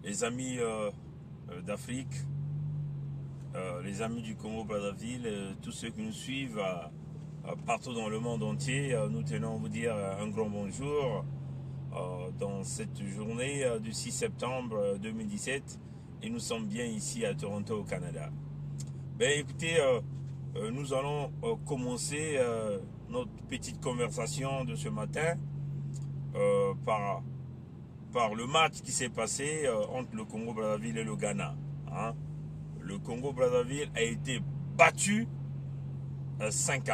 les amis d'Afrique, les amis du Congo-Brazzaville, tous ceux qui nous suivent partout dans le monde entier, nous tenons à vous dire un grand bonjour dans cette journée du 6 septembre 2017 et nous sommes bien ici à Toronto au Canada. Ben écoutez, nous allons commencer notre petite conversation de ce matin par le match qui s'est passé entre le Congo-Brazzaville et le Ghana. Hein. Le Congo-Brazzaville a été battu 5-1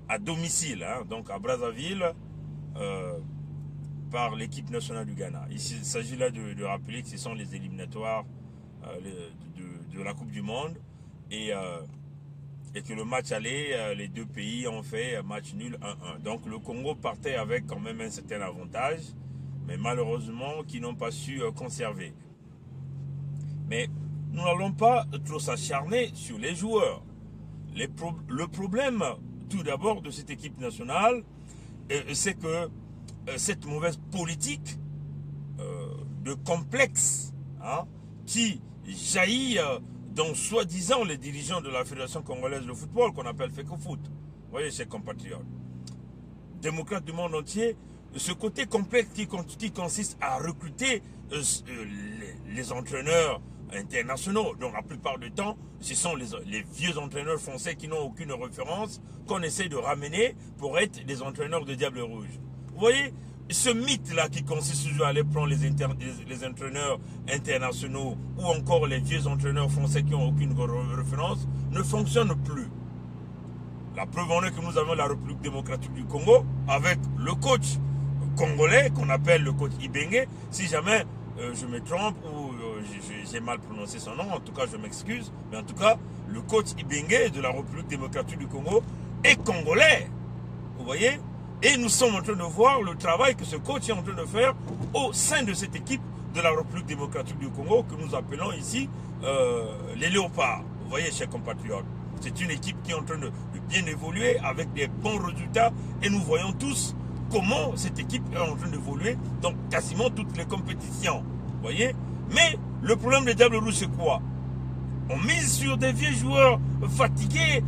à domicile, hein, donc à Brazzaville, par l'équipe nationale du Ghana. Il s'agit là de rappeler que ce sont les éliminatoires de la Coupe du Monde et que le match aller, les deux pays ont fait match nul 1-1. Donc le Congo partait avec quand même un certain avantage, mais malheureusement qu'ils n'ont pas su conserver. Mais nous n'allons pas trop s'acharner sur les joueurs. Le problème, tout d'abord, de cette équipe nationale, c'est que cette mauvaise politique de complexe hein, qui jaillit dans soi-disant les dirigeants de la Fédération congolaise de football, qu'on appelle FECOFOOT. Vous voyez, chers compatriotes, démocrates du monde entier, ce côté complexe qui consiste à recruter les entraîneurs internationaux. Donc la plupart du temps, ce sont les vieux entraîneurs français qui n'ont aucune référence qu'on essaie de ramener pour être des entraîneurs de Diable Rouge. Vous voyez, ce mythe-là qui consiste toujours à aller prendre les entraîneurs internationaux ou encore les vieux entraîneurs français qui n'ont aucune référence ne fonctionne plus. La preuve en est que nous avons la République démocratique du Congo avec le coach congolais qu'on appelle le coach Ibenge. Si jamais je me trompe ou j'ai mal prononcé son nom, en tout cas je m'excuse, mais en tout cas le coach Ibenge de la République démocratique du Congo est congolais. Vous voyez? Et nous sommes en train de voir le travail que ce coach est en train de faire au sein de cette équipe de la République démocratique du Congo que nous appelons ici les Léopards. Vous voyez, chers compatriotes, c'est une équipe qui est en train de bien évoluer avec des bons résultats et nous voyons tous comment cette équipe est en train d'évoluer dans quasiment toutes les compétitions. Vous voyez? Mais le problème des Diables Rouges, c'est quoi? On mise sur des vieux joueurs fatigués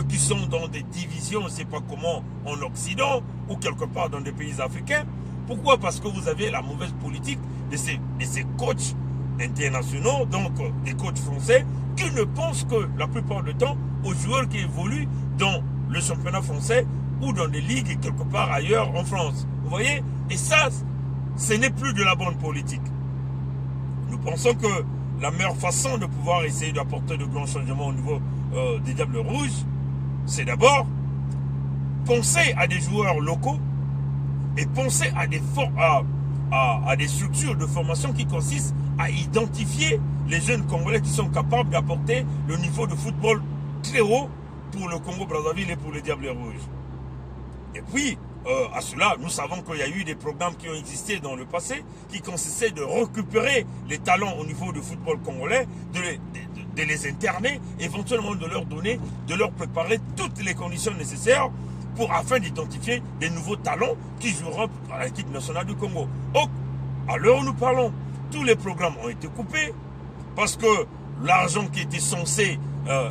qui sont dans des divisions, on ne sait pas comment, en Occident ou quelque part dans des pays africains. Pourquoi? Parce que vous avez la mauvaise politique de ces coachs internationaux, donc des coachs français, qui ne pensent que la plupart du temps aux joueurs qui évoluent dans le championnat français ou dans des ligues quelque part ailleurs en France. Vous voyez? Et ça, ce n'est plus de la bonne politique. Nous pensons que la meilleure façon de pouvoir essayer d'apporter de grands changements au niveau des Diables Rouges, c'est d'abord penser à des joueurs locaux et penser à des structures de formation qui consistent à identifier les jeunes Congolais qui sont capables d'apporter le niveau de football très haut pour le Congo-Brazzaville et pour les Diables Rouges. Et puis, à cela, nous savons qu'il y a eu des programmes qui ont existé dans le passé qui consistaient de récupérer les talents au niveau du football congolais, de les interner, éventuellement de leur donner, de leur préparer toutes les conditions nécessaires afin d'identifier des nouveaux talents qui joueront à l'équipe nationale du Congo. Donc, à l'heure où nous parlons, tous les programmes ont été coupés parce que l'argent qui était censé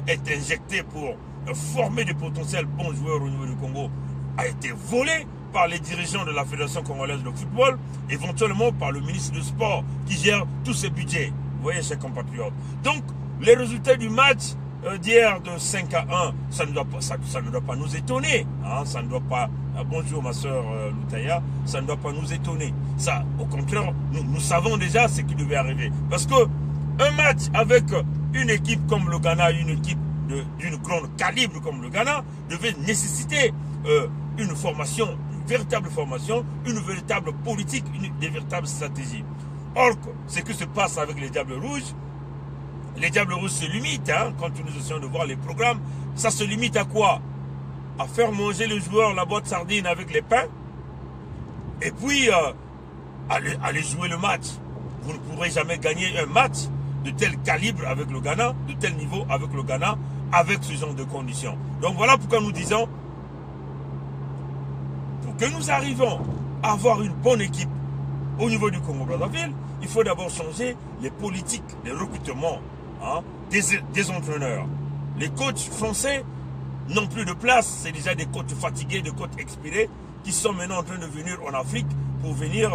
être injecté pour former des potentiels bons joueurs au niveau du Congo a été volé par les dirigeants de la Fédération congolaise de football, éventuellement par le ministre du Sport qui gère tous ces budgets. Vous voyez, chers compatriotes. Donc, les résultats du match d'hier de 5-1, ça ne doit pas nous étonner. Hein, ça ne doit pas. Bonjour ma soeur Loutaya, ça ne doit pas nous étonner. Ça, au contraire, nous savons déjà ce qui devait arriver. Parce que un match avec une équipe comme le Ghana, une équipe d'une grande calibre comme le Ghana, devait nécessiter une formation, une véritable formation, une véritable politique, des véritables stratégies. Or, ce qui se passe avec les Diables Rouges se limitent, hein, quand nous essayons de voir les programmes, ça se limite à quoi? À faire manger le joueur la boîte sardine avec les pains, et puis aller jouer le match. Vous ne pourrez jamais gagner un match de tel calibre avec le Ghana, de tel niveau avec le Ghana, avec ce genre de conditions. Donc voilà pourquoi nous disons, pour que nous arrivons à avoir une bonne équipe au niveau du Congo-Brazzaville, il faut d'abord changer les politiques de recrutement des entraîneurs. Les coachs français n'ont plus de place. C'est déjà des coachs fatigués, des coachs expirés qui sont maintenant en train de venir en Afrique pour venir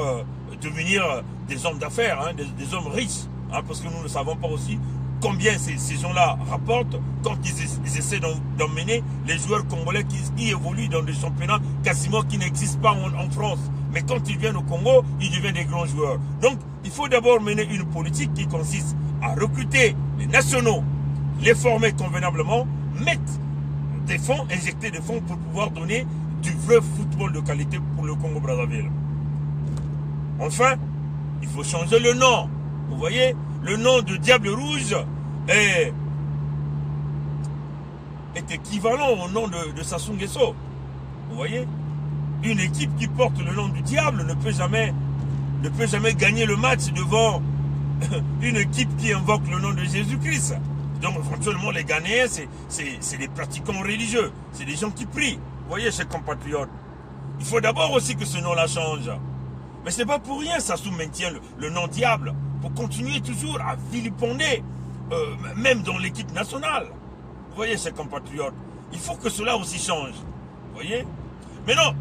devenir des hommes d'affaires, des hommes riches. Parce que nous ne savons pas aussi combien ces gens-là rapportent quand ils essaient d'emmener les joueurs congolais qui évoluent dans des championnats quasiment qui n'existent pas en France. Mais quand ils viennent au Congo, ils deviennent des grands joueurs. Donc, il faut d'abord mener une politique qui consiste à recruter les nationaux, les former convenablement, mettre des fonds, injecter des fonds pour pouvoir donner du vrai football de qualité pour le Congo-Brazzaville. Enfin, il faut changer le nom. Vous voyez, le nom de Diable Rouge est équivalent au nom de Sassou Nguesso. Vous voyez, une équipe qui porte le nom du diable ne peut jamais gagner le match devant une équipe qui invoque le nom de Jésus-Christ. Donc éventuellement les Ghanéens, c'est des pratiquants religieux, c'est des gens qui prient. Vous voyez, chers compatriotes, il faut d'abord aussi que ce nom-là change. Mais ce n'est pas pour rien, Sassou maintient le nom diable, pour continuer toujours à vilipender, même dans l'équipe nationale. Vous voyez, chers compatriotes, il faut que cela aussi change. Vous voyez. Maintenant,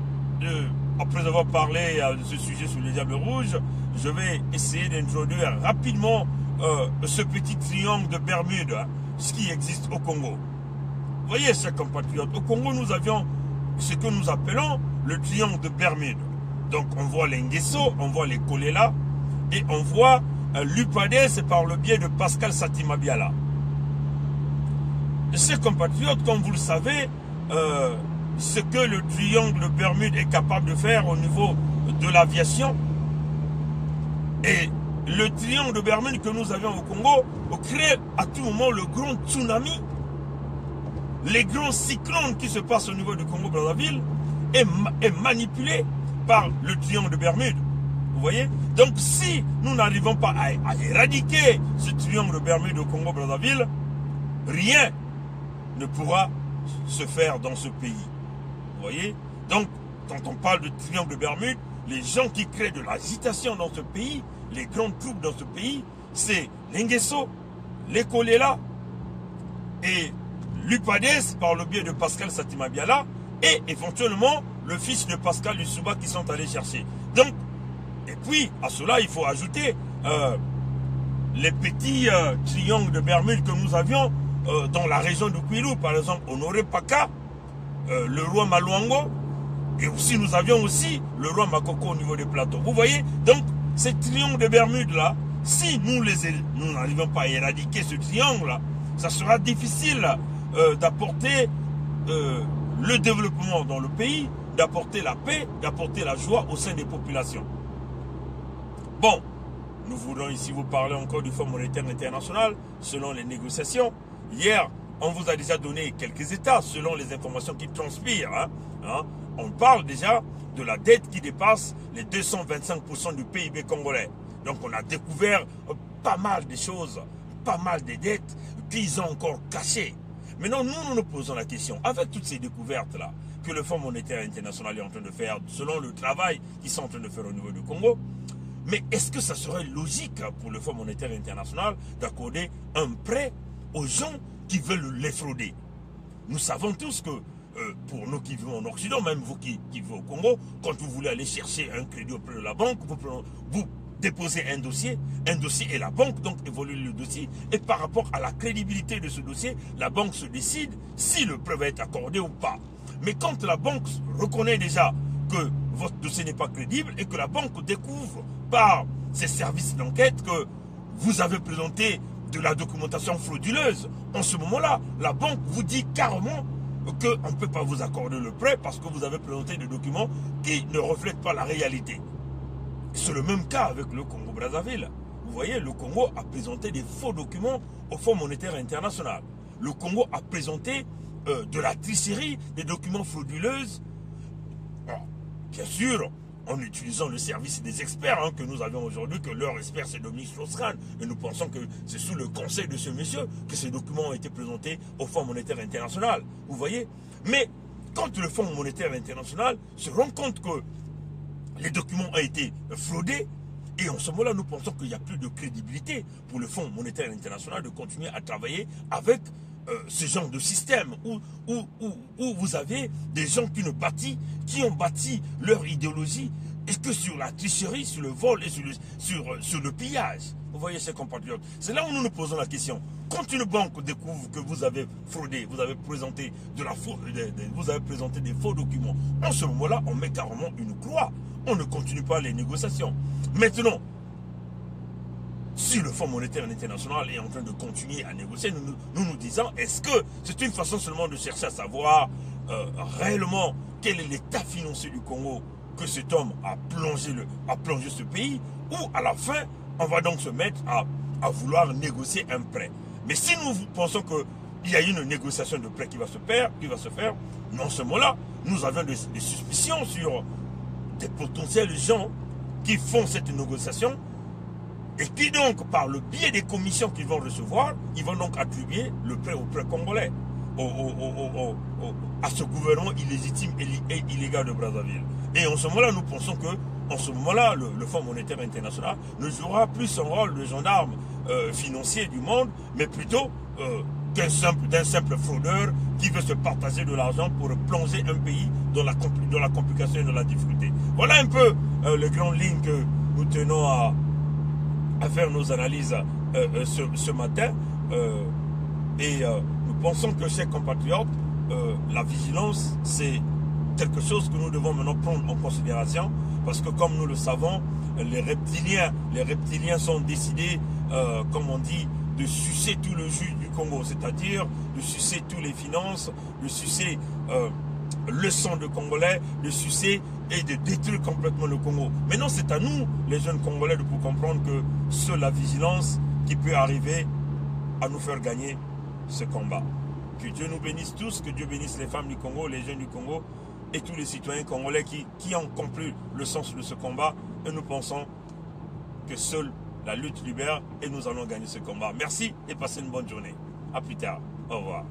après avoir parlé de ce sujet sur les Diables Rouges, je vais essayer d'introduire rapidement ce petit triangle de Bermude, ce qui existe au Congo. Vous voyez, chers compatriotes, au Congo, nous avions ce que nous appelons le triangle de Bermude. Donc, on voit les Nguesso, on voit les Kolela, et on voit l'UPADES, c'est par le biais de Pascal Satima Biala. Chers compatriotes, comme vous le savez, ce que le triangle de Bermude est capable de faire au niveau de l'aviation, et le triangle de Bermude que nous avions au Congo crée à tout moment le grand tsunami, les grands cyclones qui se passent au niveau du Congo-Brazzaville est manipulé par le triangle de Bermude. Vous voyez? Donc si nous n'arrivons pas à éradiquer ce triangle de Bermude au Congo-Brazzaville, rien ne pourra se faire dans ce pays. Vous voyez? Donc, quand on parle de triangle de Bermude, les gens qui créent de l'agitation dans ce pays, les grandes troupes dans ce pays, c'est les Nguesso, les Kolela et l'UPADES par le biais de Pascal Satima Biala et éventuellement le fils de Pascal Lissouba qui sont allés chercher. Donc, et puis à cela, il faut ajouter les petits triangles de Bermude que nous avions dans la région de Kwilu, par exemple Honoré Paka, le roi Maluango, et aussi nous avions aussi le roi Makoko au niveau des plateaux. Vous voyez, donc ces triangles de Bermude là, si nous n'arrivons pas à éradiquer ce triangle là, ça sera difficile d'apporter le développement dans le pays, d'apporter la paix, d'apporter la joie au sein des populations. Bon, nous voulons ici vous parler encore du Fonds monétaire international selon les négociations. Hier, on vous a déjà donné quelques états selon les informations qui transpirent. On parle déjà de la dette qui dépasse les 225% du PIB congolais. Donc on a découvert pas mal de choses, pas mal de dettes qu'ils ont encore cachées. Maintenant, nous nous posons la question, avec toutes ces découvertes-là, que le Fonds monétaire international est en train de faire, selon le travail qu'ils sont en train de faire au niveau du Congo, mais est-ce que ça serait logique pour le Fonds monétaire international d'accorder un prêt aux gens qui veulent les frauder? Nous savons tous que pour nous qui vivons en Occident, même vous qui vivez au Congo, quand vous voulez aller chercher un crédit auprès de la banque, vous déposez un dossier et la banque donc évolue le dossier. Et par rapport à la crédibilité de ce dossier, la banque se décide si le prêt va être accordé ou pas. Mais quand la banque reconnaît déjà que votre dossier n'est pas crédible et que la banque découvre par ses services d'enquête que vous avez présenté de la documentation frauduleuse, en ce moment-là, la banque vous dit carrément qu'on ne peut pas vous accorder le prêt parce que vous avez présenté des documents qui ne reflètent pas la réalité. C'est le même cas avec le Congo-Brazzaville. Vous voyez, le Congo a présenté des faux documents au Fonds monétaire international. Le Congo a présenté de la tricherie, des documents frauduleux. Bien sûr, en utilisant le service des experts que nous avons aujourd'hui, que leur expert c'est Dominique Strauss-Kahn, et nous pensons que c'est sous le conseil de ce monsieur que ces documents ont été présentés au Fonds monétaire international. Vous voyez? Mais quand le Fonds monétaire international se rend compte que les documents ont été fraudés, Et en ce moment-là, nous pensons qu'il n'y a plus de crédibilité pour le Fonds monétaire international de continuer à travailler avec ce genre de système où vous avez des gens qui ont bâti leur idéologie et que sur la tricherie, sur le vol et sur le pillage. Vous voyez, chers compatriotes, c'est là où nous nous posons la question. Quand une banque découvre que vous avez fraudé, vous avez présenté des faux documents, en ce moment-là, on met carrément une croix. On ne continue pas les négociations. Maintenant, si le Fonds monétaire international est en train de continuer à négocier, nous disons, est-ce que c'est une façon seulement de chercher à savoir réellement quel est l'état financier du Congo que cet homme a plongé ce pays, ou à la fin, on va donc se mettre à vouloir négocier un prêt. Mais si nous pensons qu'il y a une négociation de prêt qui va se faire, non seulement là, nous avons des suspicions sur des potentiels gens qui font cette négociation et qui donc, par le biais des commissions qu'ils vont recevoir, ils vont donc attribuer le prêt au prêt congolais, à ce gouvernement illégitime et illégal de Brazzaville. Et en ce moment-là, nous pensons que en ce moment-là, le Fonds monétaire international ne jouera plus son rôle de gendarme financier du monde, mais plutôt d'un simple fraudeur qui veut se partager de l'argent pour plonger un pays dans la complication et dans la difficulté. Voilà un peu les grandes lignes que nous tenons à faire nos analyses ce matin. Nous pensons que, chers compatriotes, la vigilance, c'est quelque chose que nous devons maintenant prendre en considération, parce que comme nous le savons, les reptiliens sont décidés, comme on dit, de sucer tout le jus du Congo, c'est-à-dire de sucer toutes les finances, de sucer le sang de Congolais, de sucer et de détruire complètement le Congo. Maintenant, c'est à nous, les jeunes Congolais, de comprendre que c'est la vigilance qui peut arriver à nous faire gagner ce combat. Que Dieu nous bénisse tous, que Dieu bénisse les femmes du Congo, les jeunes du Congo et tous les citoyens congolais qui ont compris le sens de ce combat. Et nous pensons que seule la lutte libère et nous allons gagner ce combat. Merci et passez une bonne journée. À plus tard. Au revoir.